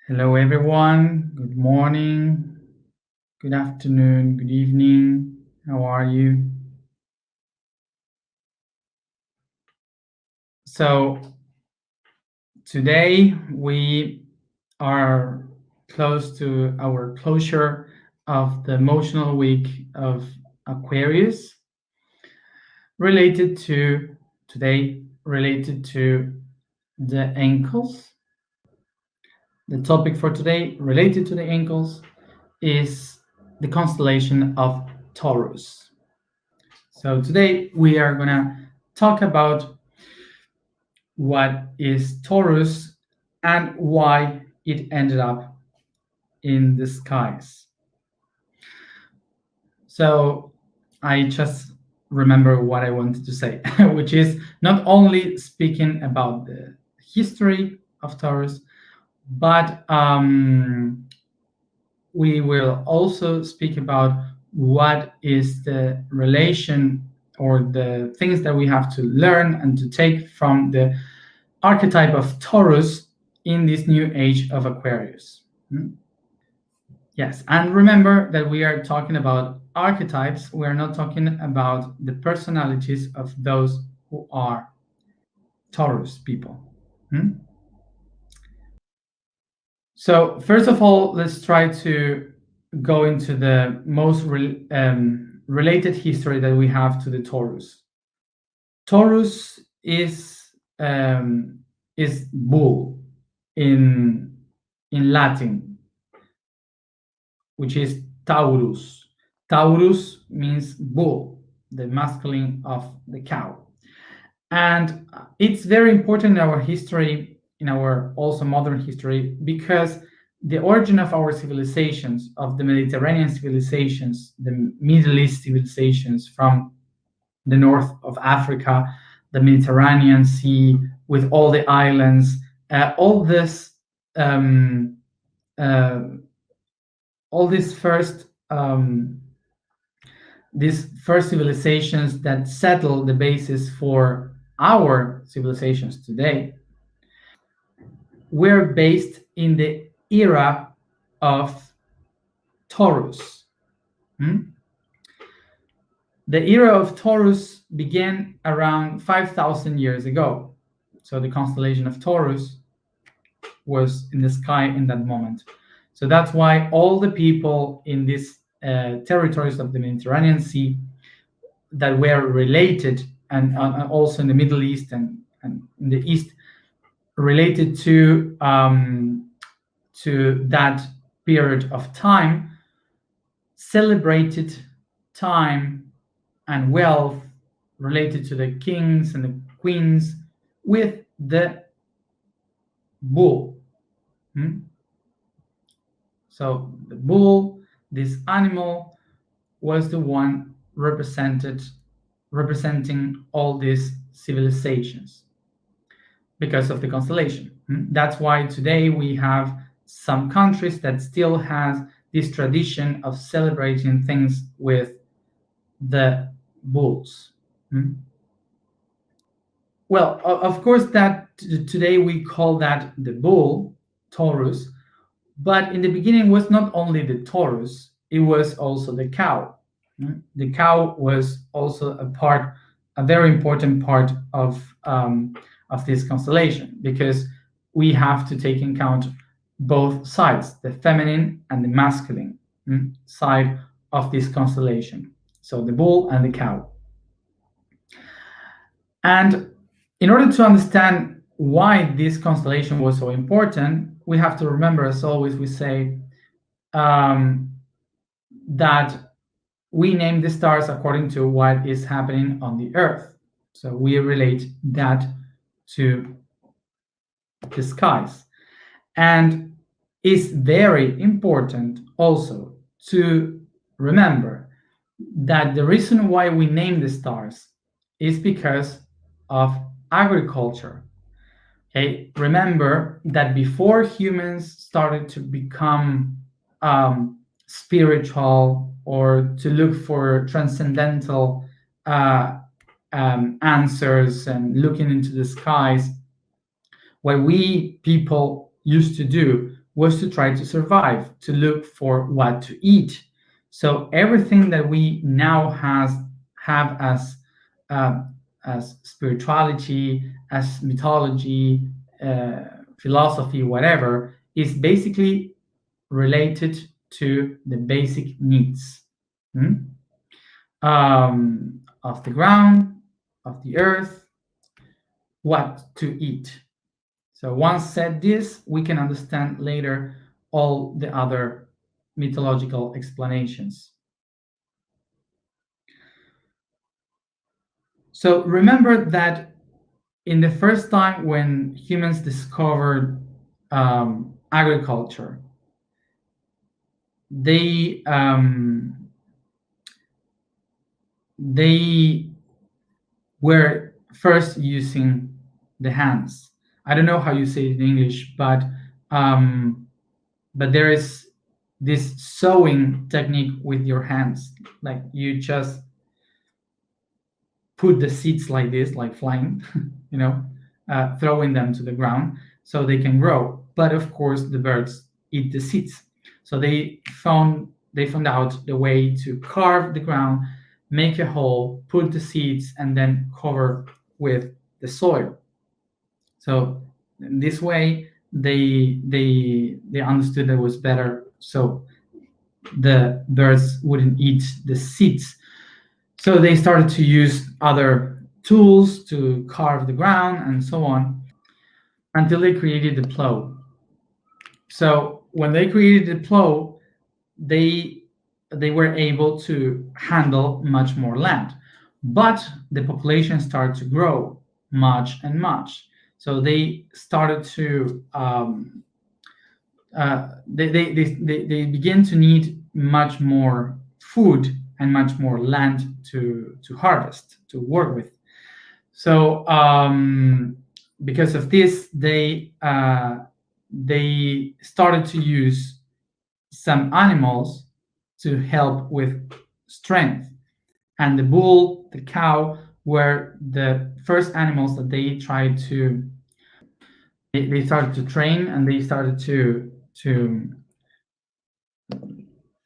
Hello, everyone. Good morning, good afternoon, good evening. How are you? So, today we are close to our closure of the emotional week of Aquarius, related to the ankles. The topic for today, related to the ankles, is the constellation of Taurus. So today we are going to talk about what is Taurus and why it ended up in the skies. So I just remember what I wanted to say, which is not only speaking about the history of Taurus, but we will also speak about what is the relation or the things that we have to learn and to take from the archetype of Taurus in this new age of Aquarius. Yes, and remember that we are talking about archetypes. We are not talking about the personalities of those who are Taurus people. So first of all, let's try to go into the most related history that we have to the Taurus. Taurus is bull in Latin, which is Taurus. Taurus means bull, the masculine of the cow. And it's very important in our history, in our also modern history, because the origin of our civilizations, of the Mediterranean civilizations, the Middle East civilizations from the north of Africa, the Mediterranean Sea, with all the islands, all this first these first civilizations that settle the basis for our civilizations today were based in the era of Taurus. The era of Taurus began around 5,000 years ago. So the constellation of Taurus was in the sky in that moment. So that's why all the people in these territories of the Mediterranean Sea that were related, and also in the Middle East and in the East, related to that period of time, celebrated time and wealth related to the kings and the queens with the bull. So the bull, this animal, was the one representing all these civilizations because of the constellation. That's why today we have some countries that still has this tradition of celebrating things with the bulls. Well, of course, that today we call that the bull, Taurus, but in the beginning was not only the Taurus, it was also the cow. The cow was also a very important part of this constellation, because we have to take into account both sides, the feminine and the masculine side of this constellation. So the bull and the cow. And in order to understand why this constellation was so important, we have to remember, as always, we say that we name the stars according to what is happening on the Earth. So we relate that to the skies. And it's very important also to remember that the reason why we name the stars is because of agriculture. Okay, remember that before humans started to become spiritual or to look for transcendental answers and looking into the skies, what we people used to do was to try to survive, to look for what to eat. So everything that we now have uh, as spirituality, as mythology, philosophy, whatever, is basically related to the basic needs of the ground, of the earth, what to eat. So once said this, we can understand later all the other mythological explanations. So remember that in the first time when humans discovered agriculture, they were first using the hands. I don't know how you say it in English, but there is this sewing technique with your hands. Like you just put the seeds like this, like flying, throwing them to the ground so they can grow. But of course, the birds eat the seeds. So they found out the way to carve the ground, make a hole, put the seeds, and then cover with the soil. So in this way, they understood that it was better, so the birds wouldn't eat the seeds. So they started to use other tools to carve the ground and so on, until they created the plow. So when they created the plow, they were able to handle much more land, but the population started to grow much and much. So they started to they begin to need much more food and much more land to harvest, to work with. So because of this, they started to use some animals to help with strength. And the bull, the cow, were the first animals that they tried to they started to train, and they started to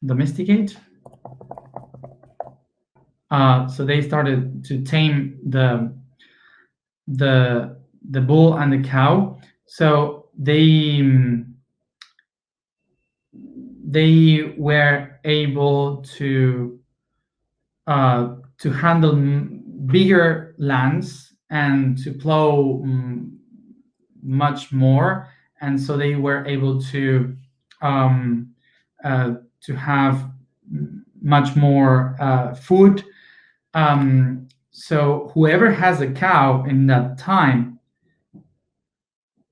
domesticate. So they started to tame the bull and the cow. So they were able to handle bigger lands and to plow much more, and so they were able to have much more food. So whoever has a cow in that time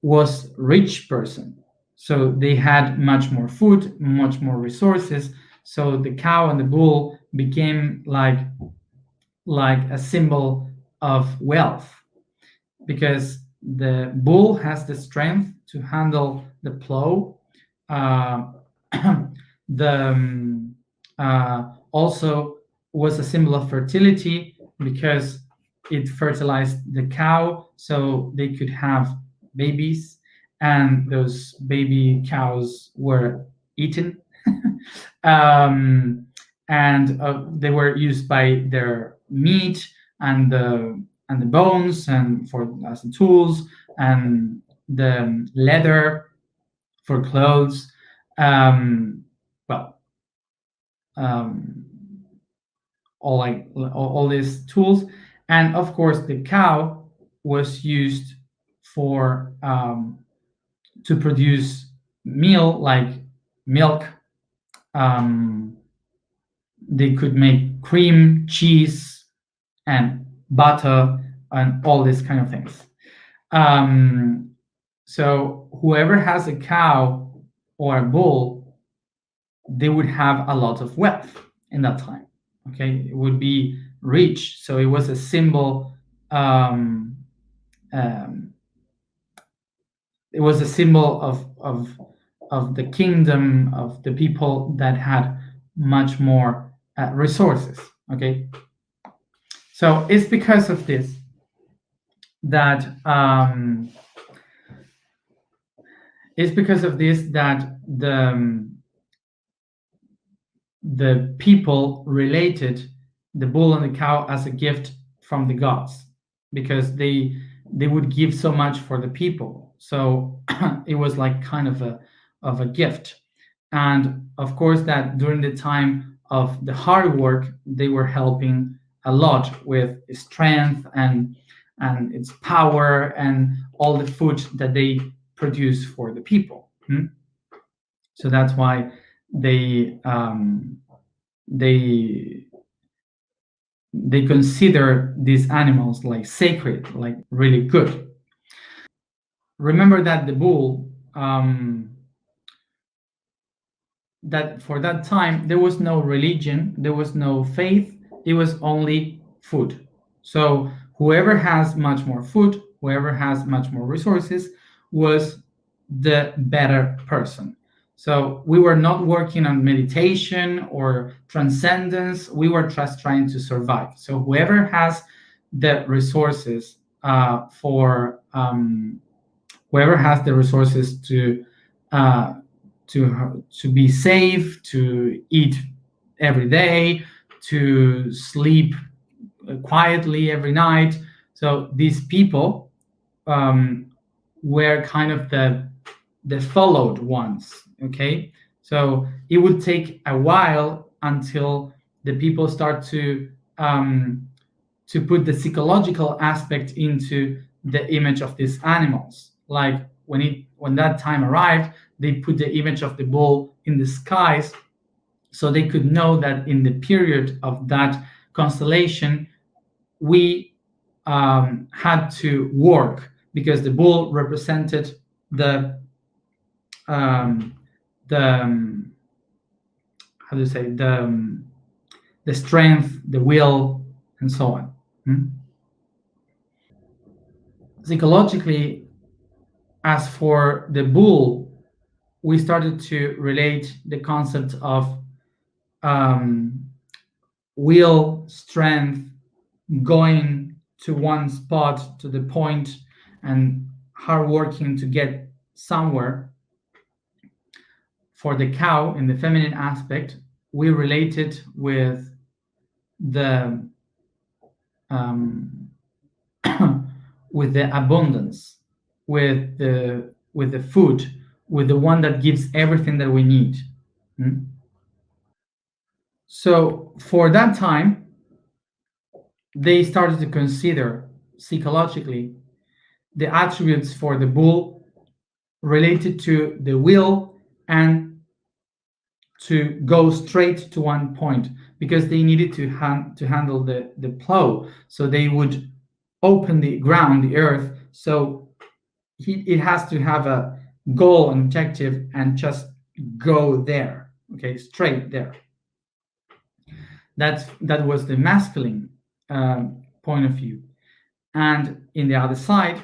was rich person. So they had much more food, much more resources. So the cow and the bull became like a symbol of wealth, because the bull has the strength to handle the plow. Also was a symbol of fertility, because it fertilized the cow so they could have babies, and those baby cows were eaten. And they were used by their meat and the bones, and for as tools, and the leather for clothes. All these tools, and of course the cow was used for to produce meal, like milk. They could make cream, cheese, and butter, and all these kind of things. So whoever has a cow or a bull, they would have a lot of wealth in that time. Okay, it would be rich. So it was a symbol. It was a symbol of the kingdom, of the people that had much more resources. Okay, so it's because of this that It's because of this that the people related the bull and the cow as a gift from the gods, because they would give so much for the people. So it was like kind of a gift. And of course that during the time of the hard work, they were helping a lot with strength and its power and all the food that they produce for the people. So that's why they they they consider these animals like sacred, like really good. Remember that the bull, that for that time there was no religion, there was no faith, it was only food. So whoever has much more food, whoever has much more resources, was the better person. So we were not working on meditation or transcendence, we were just trying to survive. So whoever has the resources whoever has the resources uh, to be safe, to eat every day, to sleep quietly every night. So these people were kind of the followed ones. Okay, so it would take a while until the people start to put the psychological aspect into the image of these animals. Like when that time arrived, they put the image of the bull in the skies, so they could know that in the period of that constellation, we had to work, because the bull represented the um, the how do you say, the strength, the will, and so on. Psychologically, as for the bull, we started to relate the concept of will, strength, going to one spot, to the point, and hard working to get somewhere. For the cow, in the feminine aspect, we relate it with the with the abundance, with the food, with the one that gives everything that we need. So for that time, they started to consider psychologically the attributes for the bull related to the will and to go straight to one point, because they needed to handle the plow. So they would open the ground, the earth. So it has to have a goal and objective and just go there, okay, straight there. That was the masculine point of view. And in the other side,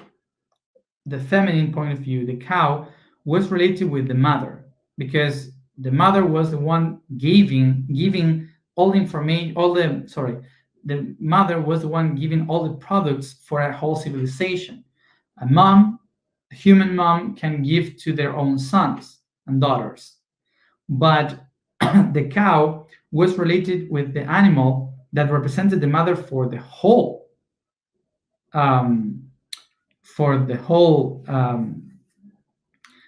the feminine point of view, the cow, was related with the mother, because the mother was the one giving all the information, the mother was the one giving all the products for a whole civilization. A human mom can give to their own sons and daughters, but the cow was related with the animal that represented the mother for the whole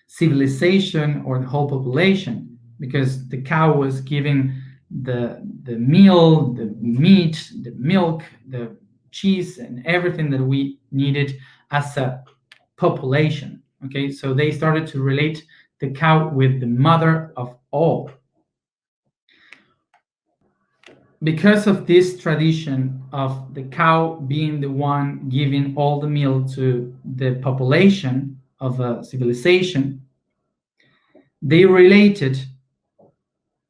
civilization or the whole population, because the cow was giving the meal, the meat, the milk, the cheese, and everything that we needed as a population. Okay, so they started to relate the cow with the mother of all. Because of this tradition of the cow being the one giving all the meal to the population of a civilization, they related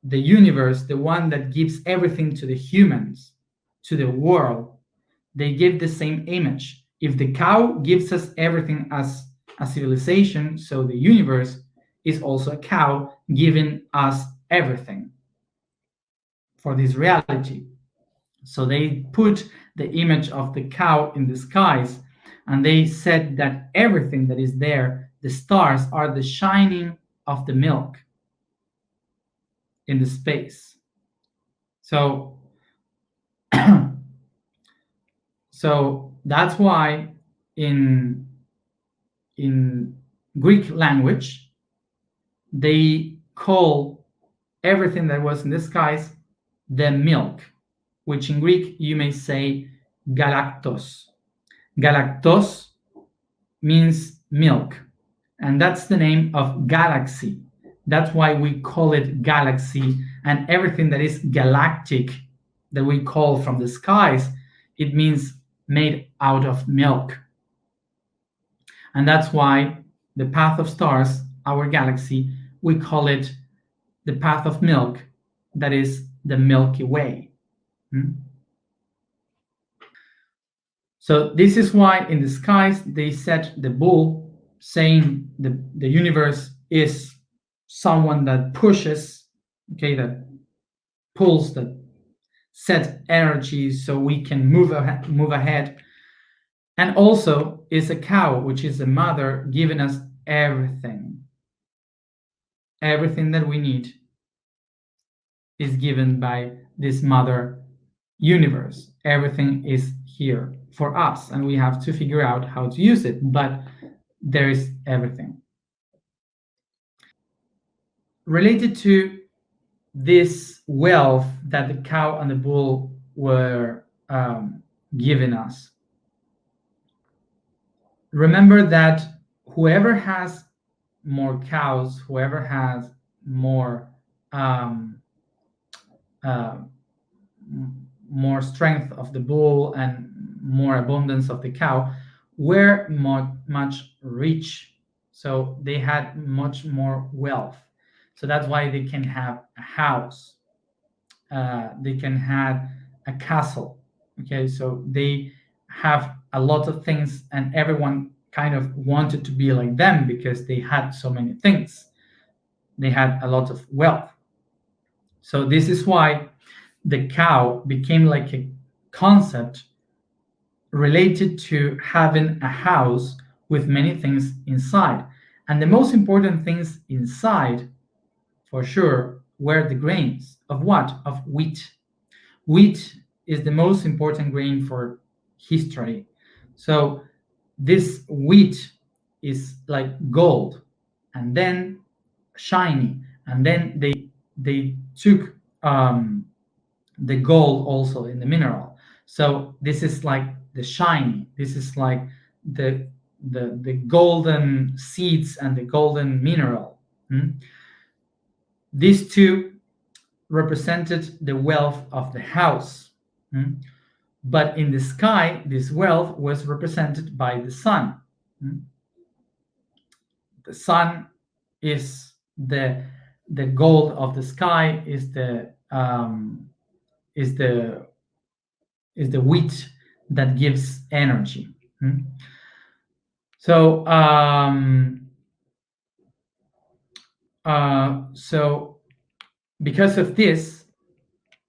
the universe, the one that gives everything to the humans, to the world. They give the same image. If the cow gives us everything as a civilization, so the universe is also a cow giving us everything for this reality. So they put the image of the cow in the skies, and they said that everything that is there the stars are the shining of the milk in the space. So so that's why in in Greek language they call everything that was in the skies the milk, which in Greek you may say galactos. Galactos means milk, and that's the name of galaxy. That's why we call it galaxy, and everything that is galactic that we call from the skies, it means made out of milk. And that's why the path of stars, our galaxy, we call it the path of milk, that is the Milky Way. So this is why in the skies they set the bull, saying the universe is someone that pushes, okay, that pulls, that set energy so we can move ahead. And also is a cow, which is a mother giving us everything. Everything that we need is given by this mother universe. Everything is here for us, and we have to figure out how to use it, but there is everything. Related to this wealth that the cow and the bull were giving us, remember that whoever has more cows, whoever has more more strength of the bull and more abundance of the cow, were much rich. So they had much more wealth. So that's why they can have a house. They can have a castle. Okay, so they have a lot of things, and everyone kind of wanted to be like them because they had so many things. They had a lot of wealth. So this is why the cow became like a concept related to having a house with many things inside. And the most important things inside, for sure, were the grains of what? Of wheat. Wheat is the most important grain for history. So this wheat is like gold, and then shiny, and then they took the gold also in the mineral. So this is like the shiny. This is like the golden seeds and the golden mineral. These two represented the wealth of the house. But in the sky, this wealth was represented by the sun. The sun is the gold of the sky, is the wheat that gives energy. So so because of this,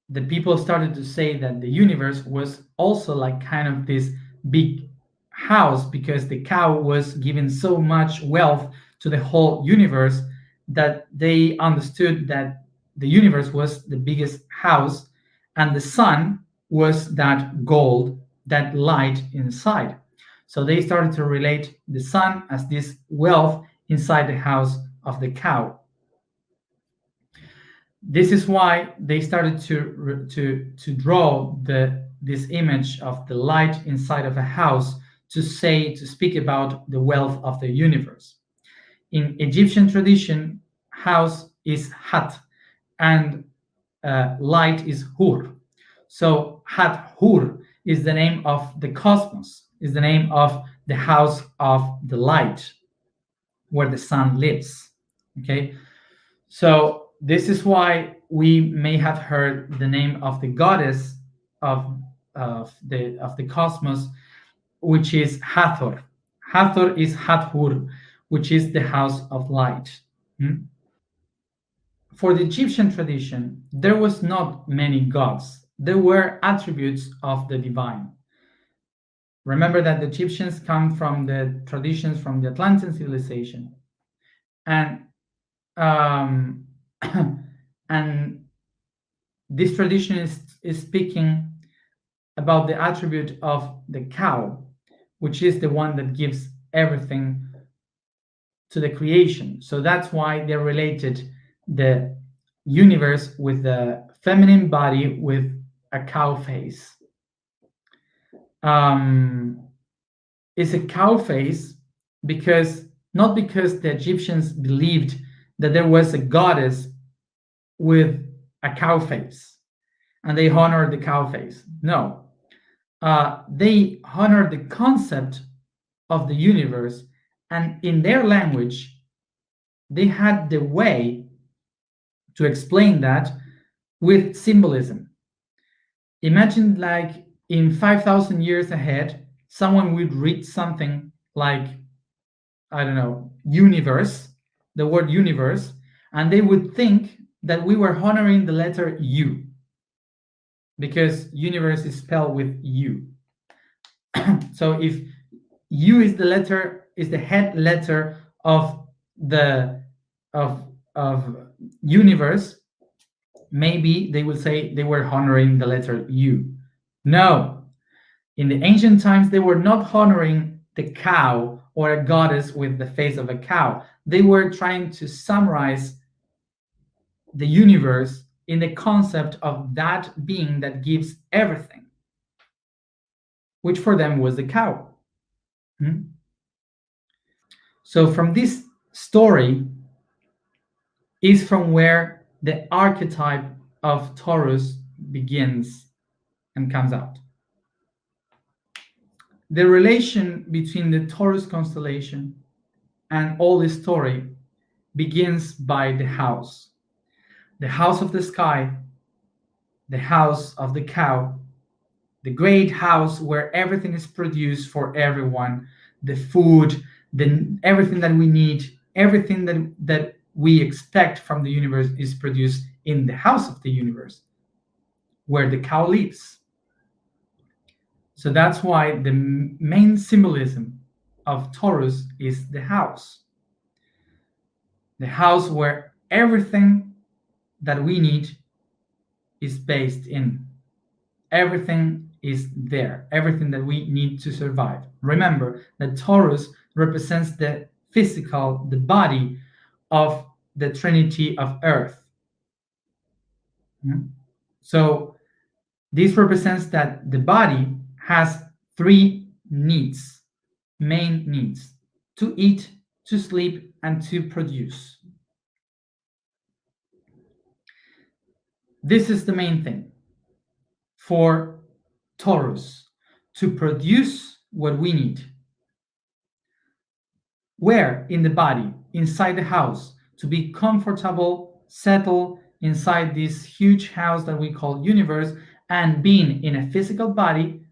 the people started to say that the universe was also like kind of this big house, because the cow was giving so much wealth to the whole universe that they understood that the universe was the biggest house, and the sun was that gold, that light inside. So they started to relate the sun as this wealth inside the house of the cow. This is why they started to draw this image of the light inside of a house to speak about the wealth of the universe. In Egyptian tradition, house is Hat, and light is Hur. So Hat Hur is the name of the cosmos, is the name of the house of the light, where the sun lives. Okay, so this is why we may have heard the name of the goddess of the cosmos, which is Hathor. Hathor is Hathor, which is the house of light. For the Egyptian tradition, there was not many gods. There were attributes of the divine. Remember that the Egyptians come from the traditions from the Atlantean civilization, and um, and this tradition is speaking about the attribute of the cow, which is the one that gives everything to the creation. So that's why they related the universe with the feminine body with a cow face. It's a cow face because not because the Egyptians believed that there was a goddess with a cow face and they honored the cow face. No, they honored the concept of the universe, and in their language, they had the way to explain that with symbolism. Imagine like in 5,000 years ahead, someone would read something like, I don't know, universe, the word universe, and they would think that we were honoring the letter U because universe is spelled with U. So if U is the head letter of the of universe, maybe they would say they were honoring the letter U. No, in the ancient times they were not honoring the cow or a goddess with the face of a cow. They were trying to summarize the universe in the concept of that being that gives everything, which for them was the cow. So from this story is from where the archetype of Taurus begins and comes out. The relation between the Taurus constellation and all this story begins by the house of the sky, the house of the cow, the great house where everything is produced for everyone, the food, everything that we need, everything that we expect from the universe is produced in the house of the universe, where the cow lives. So that's why the main symbolism of Taurus is the house where everything that we need is based in. Everything is there, everything that we need to survive. Remember that Taurus represents the physical, the body of the Trinity of Earth. So this represents that the body has three needs, main needs: to eat, to sleep, and to produce. This is the main thing for Taurus, to produce what we need. Where in the body? Inside the house, to be comfortable, settle inside this huge house that we call universe, and being in a physical body,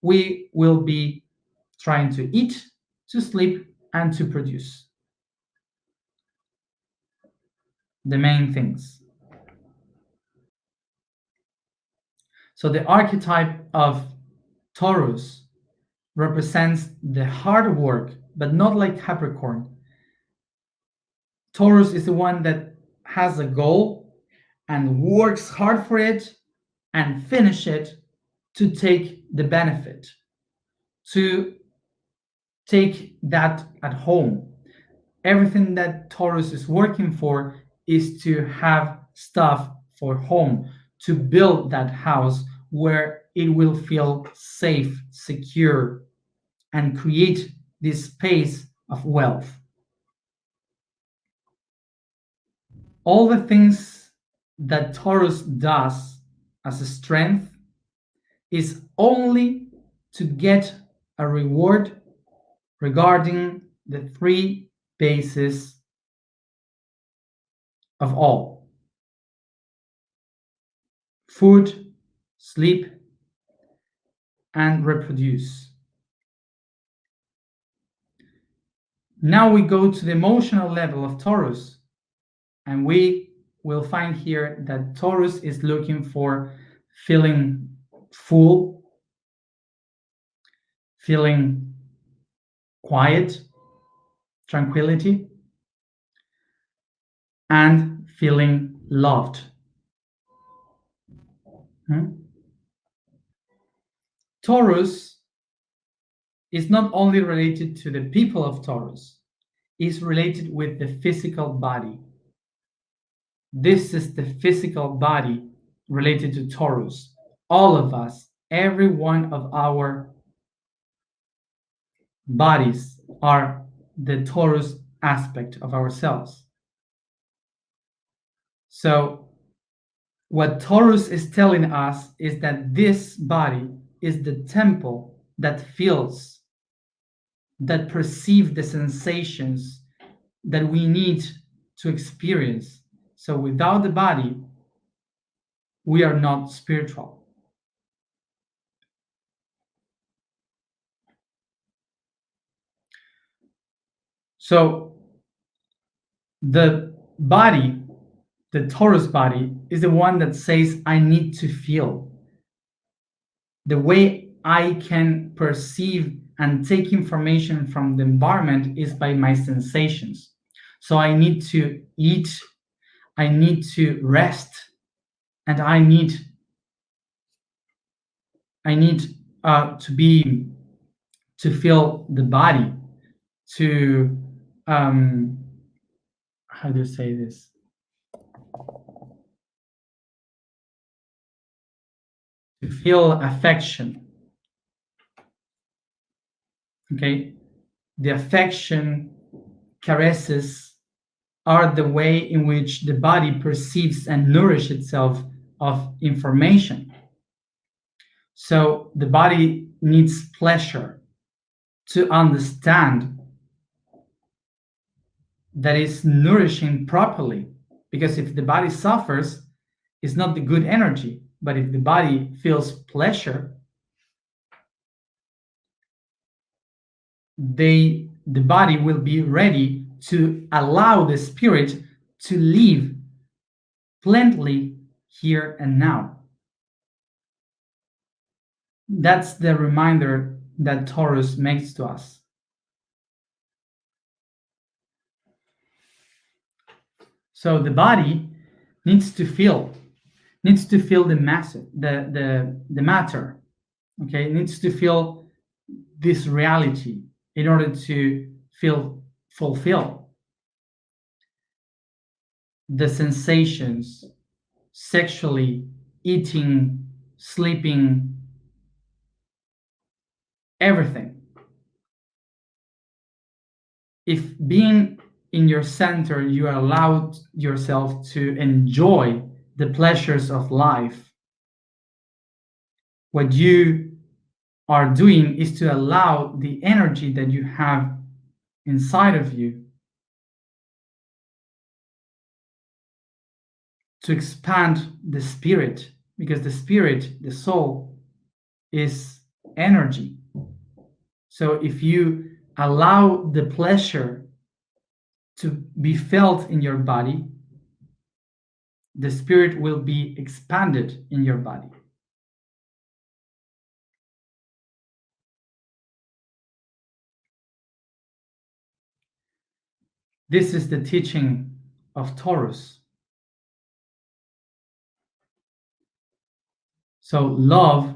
we will be trying to eat, to sleep, and to produce. The main things. So the archetype of Taurus represents the hard work, but not like Capricorn. Taurus is the one that has a goal and works hard for it and finish it to take the benefit, to take that at home. Everything that Taurus is working for is to have stuff for home, to build that house where it will feel safe, secure, and create this space of wealth. All the things that Taurus does as a strength is only to get a reward regarding the three bases of all: food, sleep, and reproduce. Now we go to the emotional level of Taurus, and we will find here that Taurus is looking for feeling full, feeling quiet, tranquility, and feeling loved. Taurus is not only related to the people of Taurus, it's related with the physical body. This is the physical body related to Taurus. All of us, every one of our bodies are the Taurus aspect of ourselves. So what Taurus is telling us is that this body is the temple that feels, that perceives the sensations that we need to experience. So without the body, we are not spiritual. So the body, the Taurus body, is the one that says, I need to feel. The way I can perceive and take information from the environment is by my sensations. So I need to eat, I need to rest, and I need to feel the body, to how do you say this? To feel affection. Okay, the affection, caresses are the way in which the body perceives and nourishes itself of information. So the body needs pleasure to understand that it's nourishing properly. Because if the body suffers, it's not the good energy. But if the body feels pleasure, the body will be ready to allow the spirit to live plentifully here and now. That's the reminder that Taurus makes to us. So the body needs to feel the matter. Okay, it needs to feel this reality in order to feel fulfilled. The sensations, sexually, eating, sleeping, everything. If being in your center, you allow yourself to enjoy the pleasures of life, what you are doing is to allow the energy that you have inside of you to expand the spirit, because the spirit, the soul, is energy. So if you allow the pleasure to be felt in your body, the spirit will be expanded in your body. This is the teaching of Taurus. So love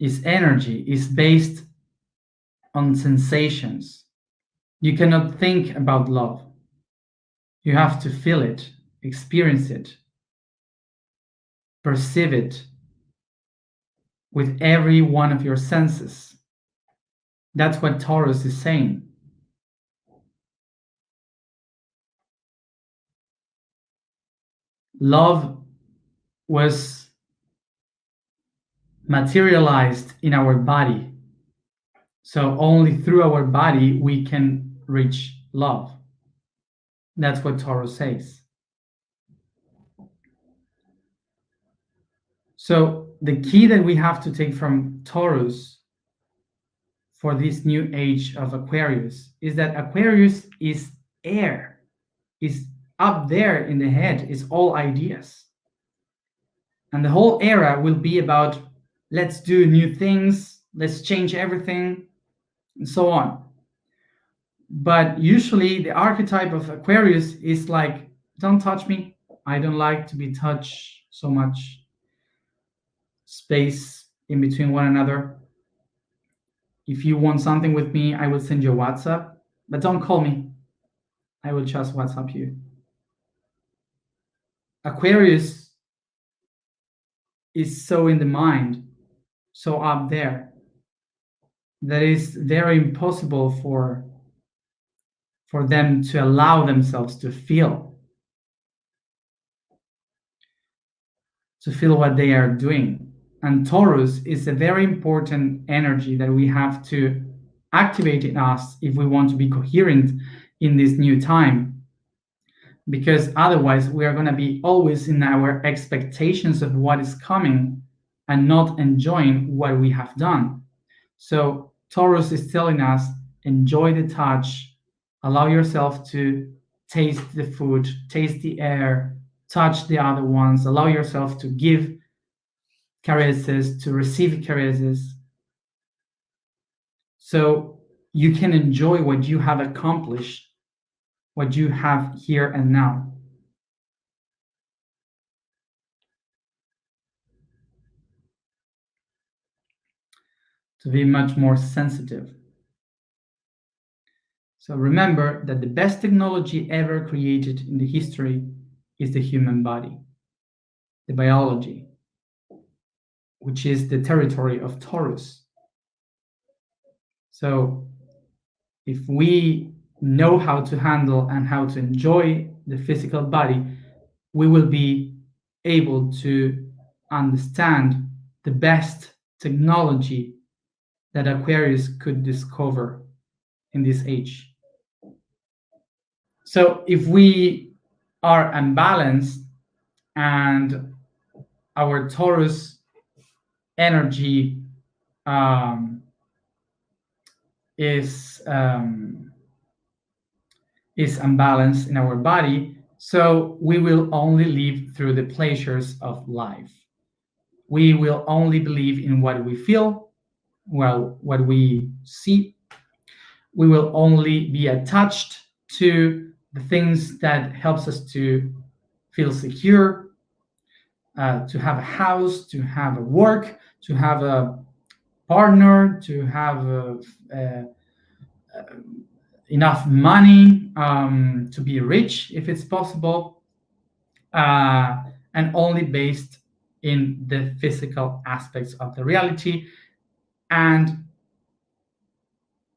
is energy, is based on sensations. You cannot think about love. You have to feel it, experience it, perceive it with every one of your senses. That's what Taurus is saying. Love was materialized in our body. So only through our body we can reach love. That's what Taurus says. So the key that we have to take from Taurus for this new age of Aquarius is that Aquarius is air, is up there in the head, is all ideas. And the whole era will be about, let's do new things, let's change everything, and so on. But usually the archetype of Aquarius is like, don't touch me. I don't like to be touched so much. Space in between one another. If you want something with me, I will send you a WhatsApp, but don't call me. I will just WhatsApp you. Aquarius is so in the mind, so up there, that is very impossible for them to allow themselves to feel what they are doing. And Taurus is a very important energy that we have to activate in us if we want to be coherent in this new time, because otherwise we are going to be always in our expectations of what is coming and not enjoying what we have done. So Taurus is telling us, enjoy the touch, allow yourself to taste the food, taste the air, touch the other ones, allow yourself to give caresses, to receive caresses, so you can enjoy what you have accomplished, what you have here and now. To be much more sensitive. So remember that the best technology ever created in the history is the human body, the biology, which is the territory of Taurus. So if we know how to handle and how to enjoy the physical body, we will be able to understand the best technology that Aquarius could discover in this age. So if we are unbalanced and our Taurus energy is unbalanced in our body, so we will only live through the pleasures of life. We will only believe in what we feel, well, what we see. We will only be attached to the things that helps us to feel secure, to have a house, to have a work, to have a partner, to have enough money, to be rich if it's possible, and only based in the physical aspects of the reality. And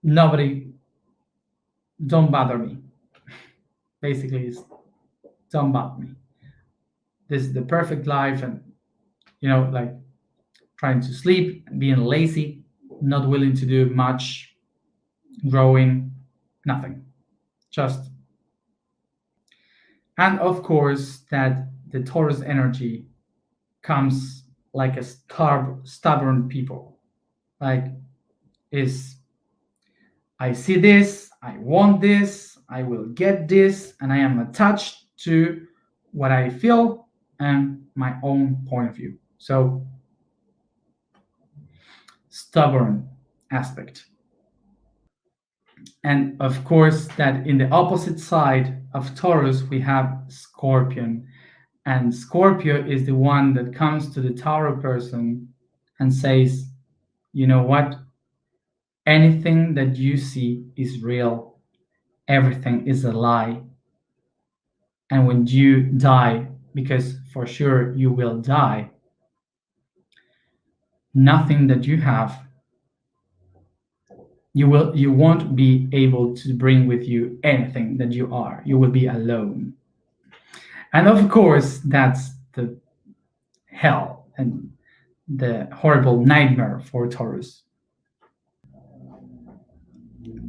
nobody, don't bother me. Basically, is don't bother me. This is the perfect life, and like trying to sleep, being lazy, not willing to do much, growing, nothing, just. And of course, that the Taurus energy comes like a stubborn people, like is, I see this, I want this, I will get this, and I am attached to what I feel and my own point of view. So stubborn aspect. And of course, that in the opposite side of Taurus, we have Scorpion. And Scorpio is the one that comes to the Tauro person and says, you know what? Anything that you see is real. Everything is a lie. And when you die, because for sure you will die, nothing that you have, you won't be able to bring with you anything that you are. You will be alone. And of course, that's the hell and the horrible nightmare for Taurus.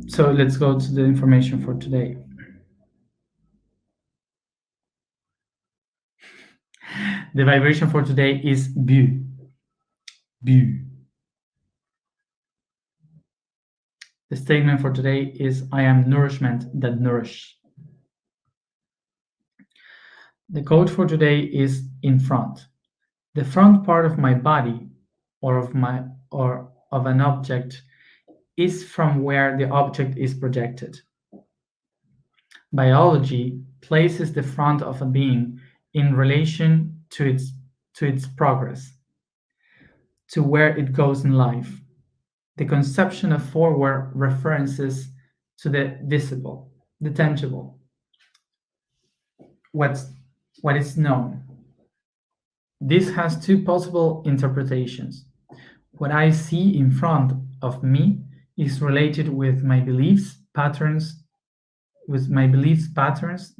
So let's go to the information for today. The vibration for today is Bu. Bu. The statement for today is, I am nourishment that nourish. The code for today is in front. The front part of my body or of an object is from where the object is projected. Biology places the front of a being in relation to its progress, to where it goes in life. The conception of forward references to the visible, the tangible, what is known. This has two possible interpretations. What I see in front of me is related with my beliefs patterns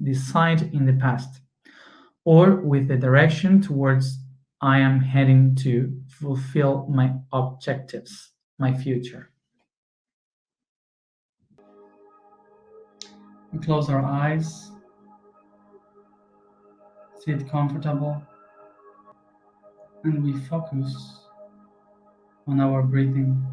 designed in the past, or with the direction towards I am heading to fulfill my objectives, my future. We close our eyes, sit comfortable, and we focus on our breathing.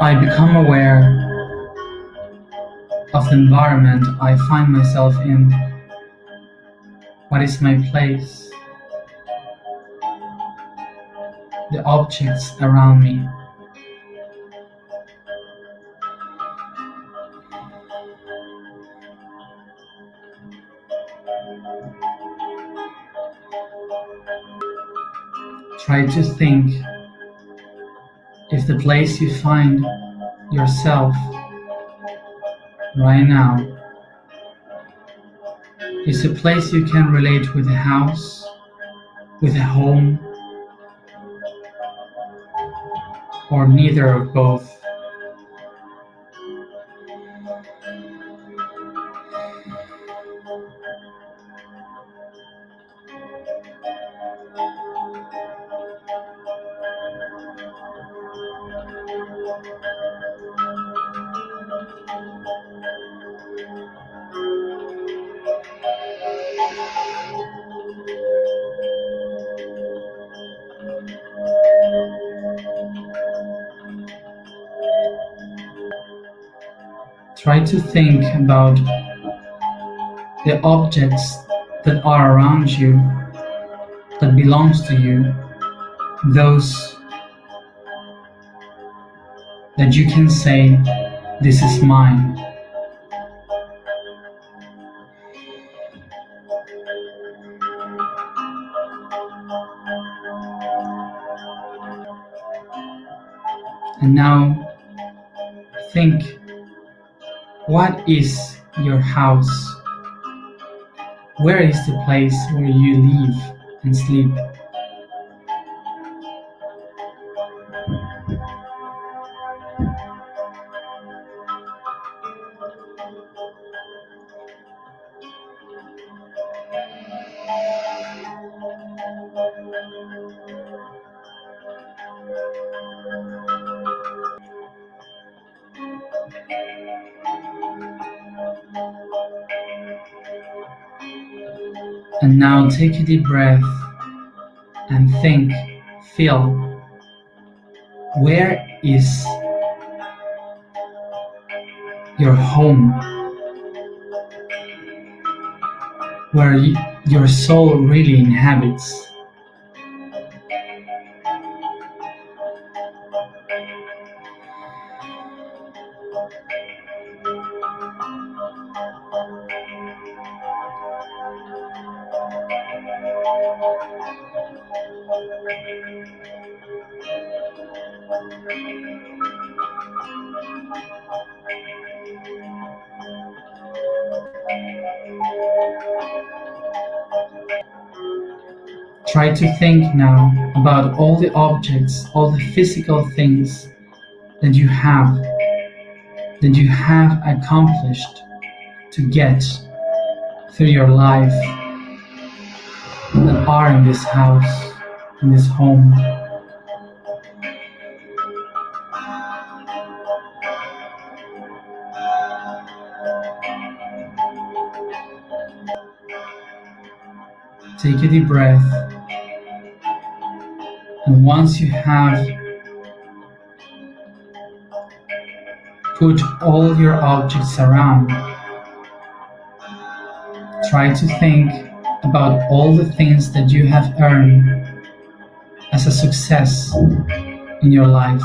I become aware of the environment I find myself in. What is my place? The objects around me. Try to think if the place you find yourself right now is a place you can relate with a house, with a home, or neither of both. Try to think about the objects that are around you, that belongs to you, those that you can say, this is mine. And now think, what is your house? Where is the place where you live and sleep? And now take a deep breath and think, feel, where is your home? Where your soul really inhabits? Try to think now about all the objects, all the physical things that you have accomplished to get through your life that are in this house, in this home. Take a deep breath, and once you have put all your objects around, try to think about all the things that you have earned as a success in your life.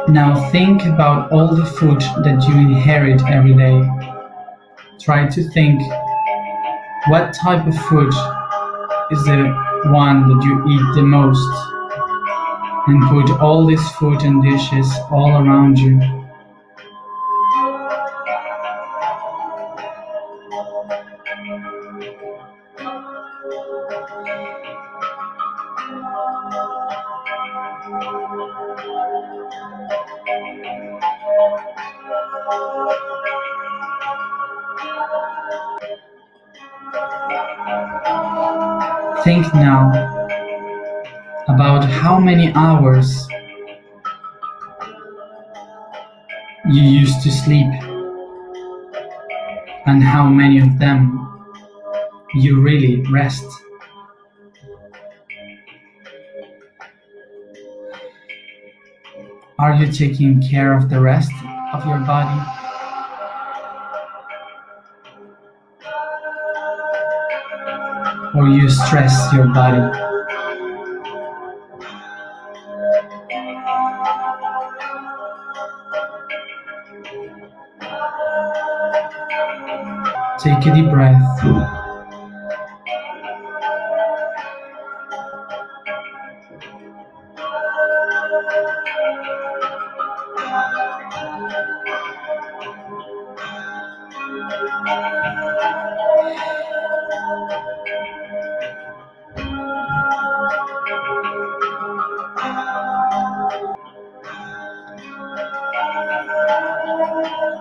Now think about all the food that you inherit every day. Try to think what type of food is the one that you eat the most, and put all this food and dishes all around you. Think now about how many hours you used to sleep and how many of them you really rest. Are you taking care of the rest of your body? Or you stress your body? Take a deep breath.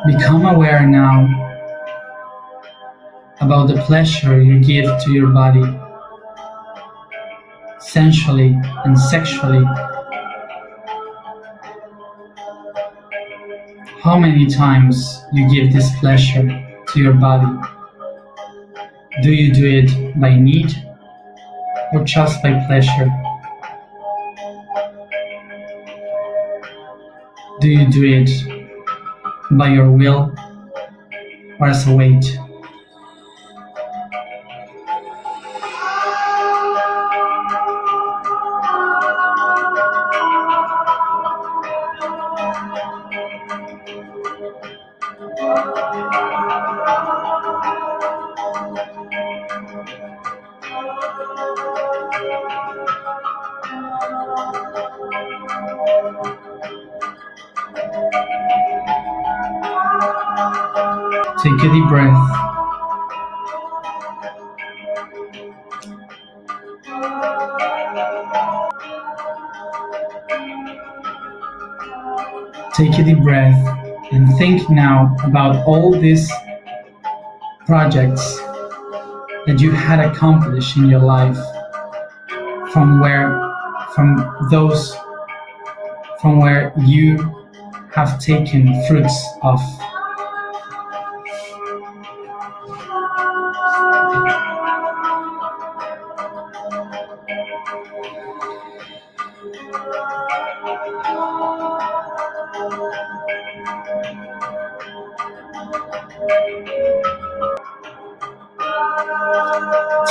Become aware now about the pleasure you give to your body, sensually and sexually. How many times you give this pleasure to your body? Do you do it by need or just by pleasure? Do you do it by your will or as a weight? Take a deep breath. Take a deep breath and think now about all these projects that you had accomplished in your life from where you have taken fruits of.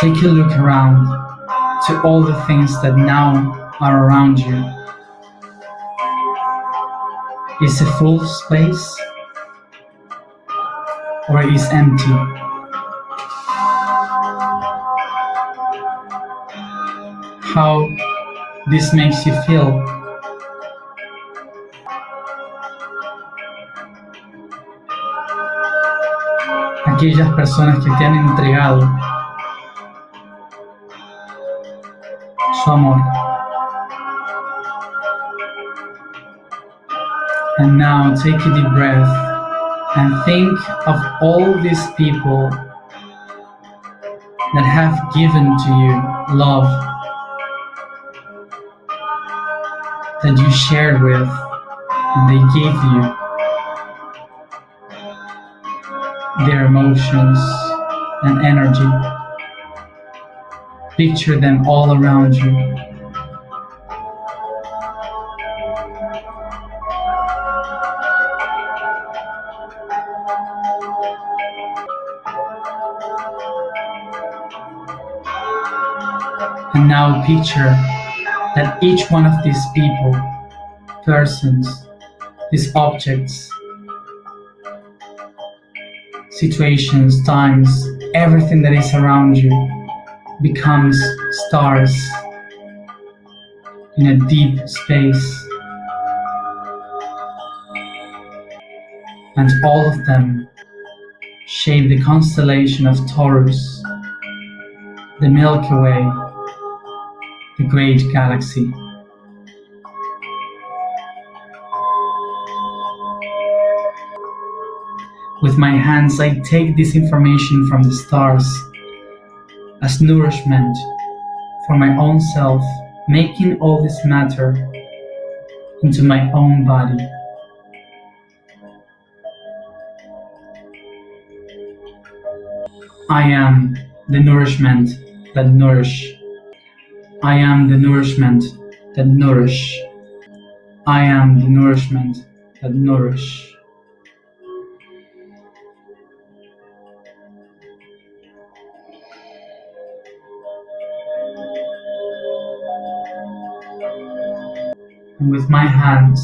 Take a look around to all the things that now are around you. Is it full space or is empty? How this makes you feel? Aquellas personas que te han entregado su amor. And now take a deep breath and think of all these people that have given to you love, that you shared with and they gave you their emotions and energy. Picture them all around you. And now picture that each one of these people, persons, these objects, situations, times, everything that is around you becomes stars in a deep space. And all of them shape the constellation of Taurus, the Milky Way, the great galaxy. With my hands, I take this information from the stars as nourishment for my own self, making all this matter into my own body. I am the nourishment that nourish. I am the nourishment that nourish. I am the nourishment that nourish. And with my hands,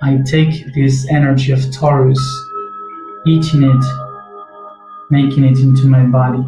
I take this energy of Taurus, eating it, making it into my body.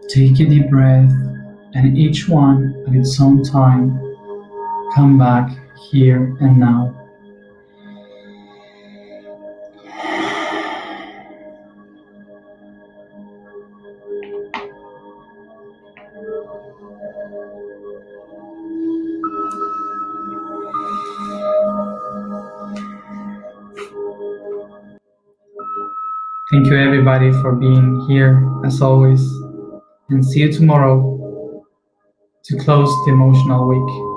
Take a deep breath, and each one at its own time, come back here and now. Thank you everybody for being here as always, and see you tomorrow to close the emotional week.